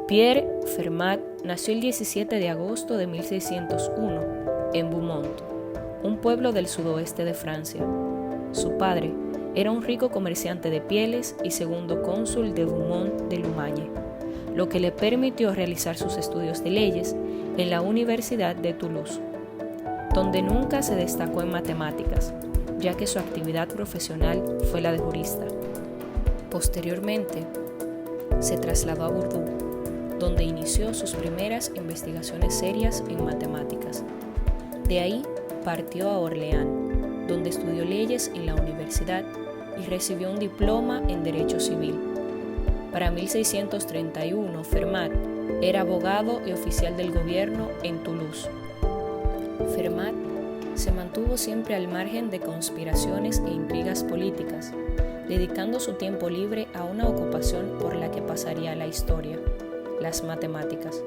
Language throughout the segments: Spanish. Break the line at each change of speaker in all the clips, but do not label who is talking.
Pierre Fermat nació el 17 de agosto de 1601 en Beaumont, un pueblo del sudoeste de Francia. Su padre era un rico comerciante de pieles y segundo cónsul de Beaumont de Lumagne, lo que le permitió realizar sus estudios de leyes en la Universidad de Toulouse, donde nunca se destacó en matemáticas, ya que su actividad profesional fue la de jurista. Posteriormente, se trasladó a Bordeaux, donde inició sus primeras investigaciones serias en matemáticas. De ahí partió a Orleans, donde estudió leyes en la universidad y recibió un diploma en Derecho Civil. Para 1631, Fermat era abogado y oficial del gobierno en Toulouse. Fermat se mantuvo siempre al margen de conspiraciones e intrigas políticas, dedicando su tiempo libre a una ocupación por la que pasaría a la historia: las matemáticas.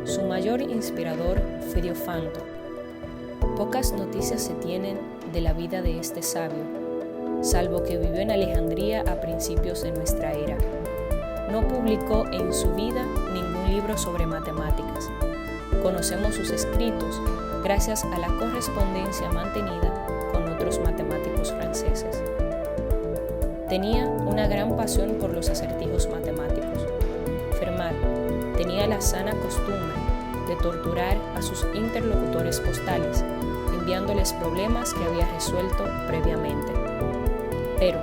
Su mayor inspirador fue Diofanto. Pocas noticias se tienen de la vida de este sabio, salvo que vivió en Alejandría a principios de nuestra era. No publicó en su vida ningún libro sobre matemáticas. Conocemos sus escritos gracias a la correspondencia mantenida con otros matemáticos franceses. Tenía una gran pasión por los acertijos matemáticos. Fermat tenía la sana costumbre de torturar a sus interlocutores postales, enviándoles problemas que había resuelto previamente. Pero,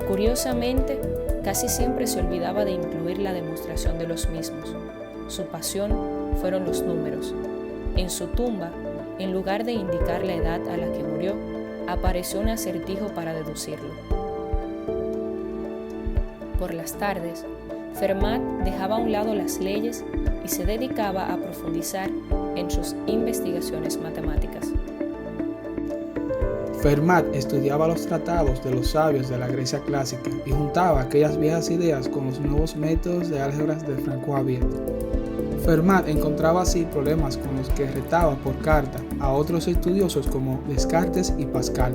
curiosamente, casi siempre se olvidaba de incluir la demostración de los mismos. Su pasión fueron los números. En su tumba, en lugar de indicar la edad a la que murió, apareció un acertijo para deducirlo. Por las tardes, Fermat dejaba a un lado las leyes y se dedicaba a profundizar en sus investigaciones matemáticas.
Fermat estudiaba los tratados de los sabios de la Grecia clásica y juntaba aquellas viejas ideas con los nuevos métodos de álgebras de Franco-Xavier. Fermat encontraba así problemas con los que retaba por carta a otros estudiosos como Descartes y Pascal.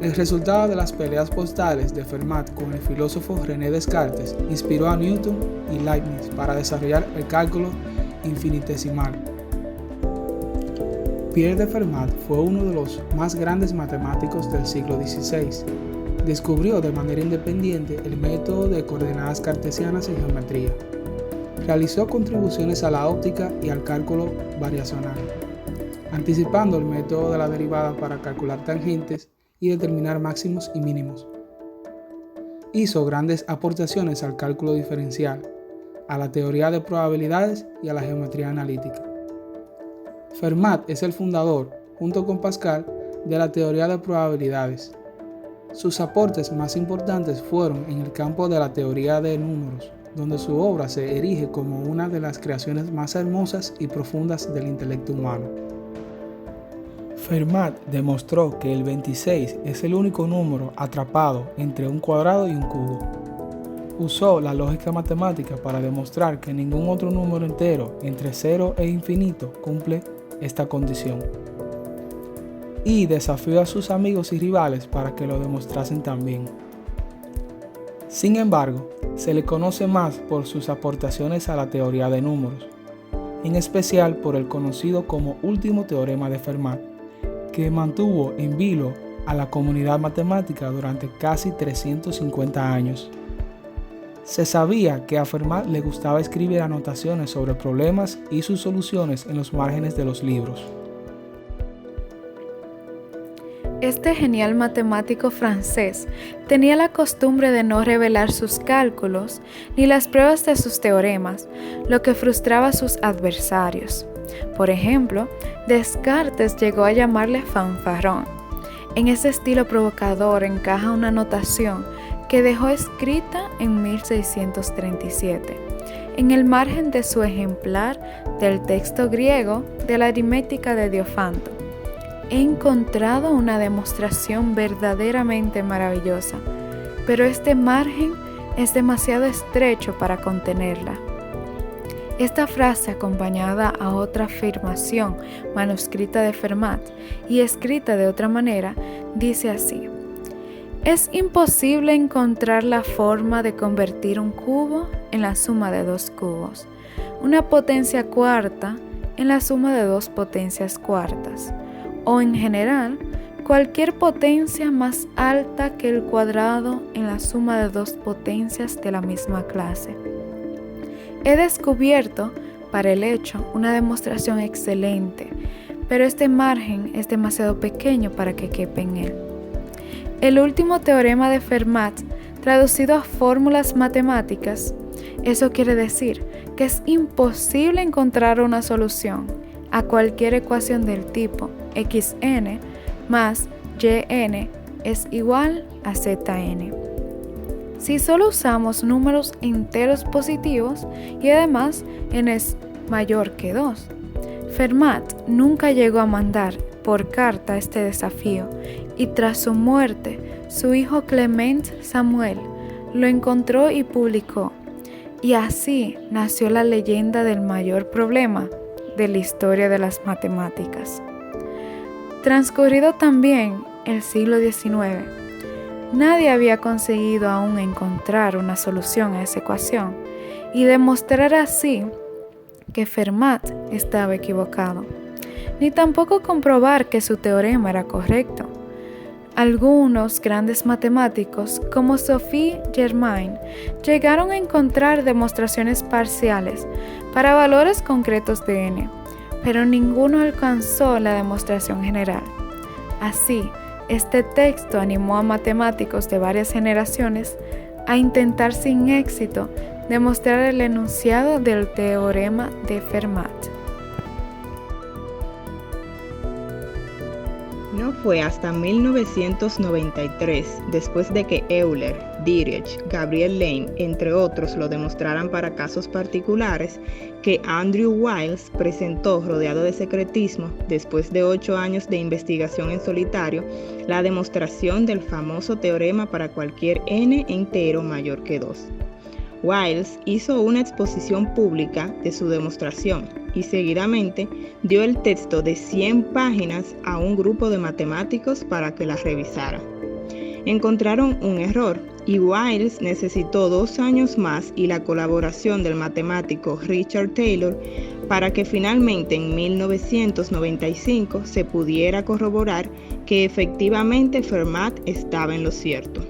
El resultado de las peleas postales de Fermat con el filósofo René Descartes inspiró a Newton y Leibniz para desarrollar el cálculo infinitesimal. Pierre de Fermat fue uno de los más grandes matemáticos del siglo XVI. Descubrió de manera independiente el método de coordenadas cartesianas en geometría. Realizó contribuciones a la óptica y al cálculo variacional, anticipando el método de la derivada para calcular tangentes y determinar máximos y mínimos. Hizo grandes aportaciones al cálculo diferencial, a la teoría de probabilidades y a la geometría analítica. Fermat es el fundador, junto con Pascal, de la teoría de probabilidades. Sus aportes más importantes fueron en el campo de la teoría de números, donde su obra se erige como una de las creaciones más hermosas y profundas del intelecto humano. Fermat demostró que el 26 es el único número atrapado entre un cuadrado y un cubo. Usó la lógica matemática para demostrar que ningún otro número entero entre 0 e infinito cumple esta condición. Y desafió a sus amigos y rivales para que lo demostrasen también. Sin embargo, se le conoce más por sus aportaciones a la teoría de números, en especial por el conocido como último teorema de Fermat, que mantuvo en vilo a la comunidad matemática durante casi 350 años. Se sabía que a Fermat le gustaba escribir anotaciones sobre problemas y sus soluciones en los márgenes de los libros.
Este genial matemático francés tenía la costumbre de no revelar sus cálculos ni las pruebas de sus teoremas, lo que frustraba a sus adversarios. Por ejemplo, Descartes llegó a llamarle fanfarrón. En ese estilo provocador encaja una anotación que dejó escrita en 1637, en el margen de su ejemplar del texto griego de la aritmética de Diofanto. He encontrado una demostración verdaderamente maravillosa, pero este margen es demasiado estrecho para contenerla. Esta frase, acompañada a otra afirmación manuscrita de Fermat y escrita de otra manera, dice así: Es imposible encontrar la forma de convertir un cubo en la suma de dos cubos, una potencia cuarta en la suma de dos potencias cuartas, o en general, cualquier potencia más alta que el cuadrado en la suma de dos potencias de la misma clase. He descubierto, para el hecho, una demostración excelente, pero este margen es demasiado pequeño para que quepa en él. El último teorema de Fermat, traducido a fórmulas matemáticas, eso quiere decir que es imposible encontrar una solución a cualquier ecuación del tipo xn más yn es igual a zn. Si solo usamos números enteros positivos y además n es mayor que 2. Fermat nunca llegó a mandar por carta este desafío y tras su muerte, su hijo Clement Samuel lo encontró y publicó, y así nació la leyenda del mayor problema de la historia de las matemáticas. Transcurrido también el siglo XIX, nadie había conseguido aún encontrar una solución a esa ecuación y demostrar así que Fermat estaba equivocado, ni tampoco comprobar que su teorema era correcto. Algunos grandes matemáticos, como Sophie Germain, llegaron a encontrar demostraciones parciales para valores concretos de n, pero ninguno alcanzó la demostración general. Así, este texto animó a matemáticos de varias generaciones a intentar sin éxito demostrar el enunciado del teorema de Fermat.
No fue hasta 1993, después de que Euler, Dirichlet, Gabriel Lane, entre otros, lo demostraran para casos particulares, que Andrew Wiles presentó, rodeado de secretismo, después de 8 años de investigación en solitario, la demostración del famoso teorema para cualquier n entero mayor que 2. Wiles hizo una exposición pública de su demostración y seguidamente dio el texto de 100 páginas a un grupo de matemáticos para que la revisara. Encontraron un error y Wiles necesitó 2 años más y la colaboración del matemático Richard Taylor para que finalmente en 1995 se pudiera corroborar que efectivamente Fermat estaba en lo cierto.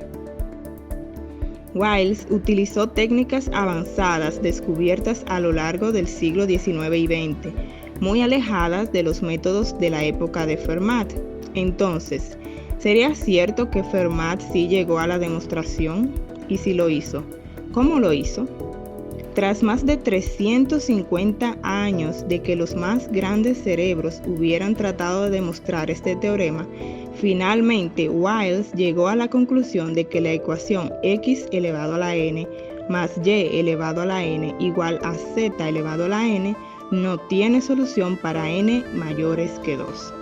Wiles utilizó técnicas avanzadas descubiertas a lo largo del siglo XIX y XX, muy alejadas de los métodos de la época de Fermat. Entonces, ¿sería cierto que Fermat sí llegó a la demostración? ¿Y si lo hizo? ¿Cómo lo hizo? Tras más de 350 años de que los más grandes cerebros hubieran tratado de demostrar este teorema, finalmente Wiles llegó a la conclusión de que la ecuación x elevado a la n más y elevado a la n igual a z elevado a la n no tiene solución para n mayores que 2.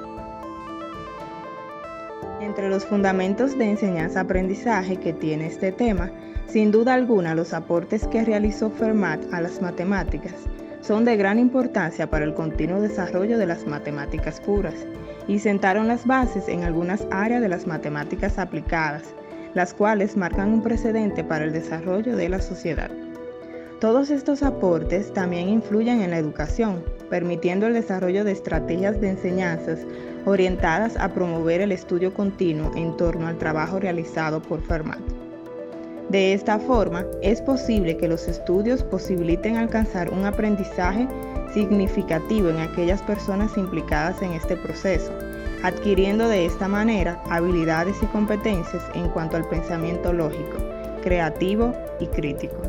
Entre los fundamentos de enseñanza-aprendizaje que tiene este tema, sin duda alguna los aportes que realizó Fermat a las matemáticas son de gran importancia para el continuo desarrollo de las matemáticas puras y sentaron las bases en algunas áreas de las matemáticas aplicadas, las cuales marcan un precedente para el desarrollo de la sociedad. Todos estos aportes también influyen en la educación, permitiendo el desarrollo de estrategias de enseñanzas orientadas a promover el estudio continuo en torno al trabajo realizado por Fermat. De esta forma, es posible que los estudios posibiliten alcanzar un aprendizaje significativo en aquellas personas implicadas en este proceso, adquiriendo de esta manera habilidades y competencias en cuanto al pensamiento lógico, creativo y crítico.